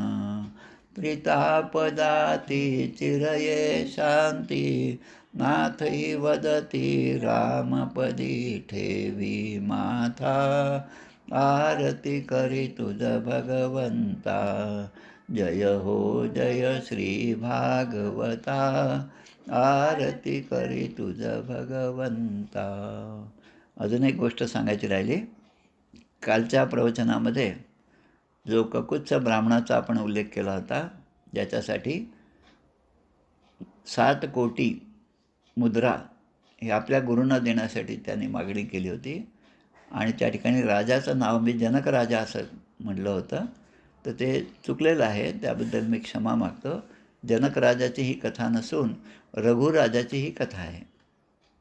त्रितापदाती चिरये शांती, नाथही वदती रामपदी ठेवी माथा. आरती करी तुझ भगवंता. जय हो जय श्री भागवता, आरती करी तुझ भगवंता. अजून एक गोष्ट सांगायची राहिली. कालच्या प्रवचनामध्ये जो ककुत्स ब्राह्मणाचा आपण उल्लेख केला होता, ज्याच्यासाठी 7 कोटी मुद्रा हे आपल्या गुरूंना देण्यासाठी त्याने मागणी केली होती. आणि त्या ठिकाणी राजाचं नाव मी जनक राजा असं म्हटलं होतं, तर ते चुकलेलं आहे. त्याबद्दल मी क्षमा मागतो. जनक राजाची ही कथा नसून रघुराजाची ही कथा आहे.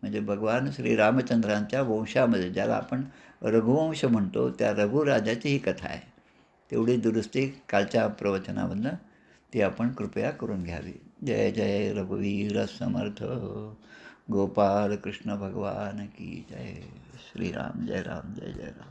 म्हणजे भगवान श्रीरामचंद्रांच्या वंशामध्ये, ज्याला आपण रघुवंश म्हणतो, त्या रघुराजाची ही कथा आहे. तेवढी दुरुस्ती कालच्या प्रवचनामधनं ती आपण कृपया करून घ्यावी. जय जय रघुवीर समर्थ. गोपाल कृष्ण भगवान की जय. श्रीराम जय राम जय जय राम.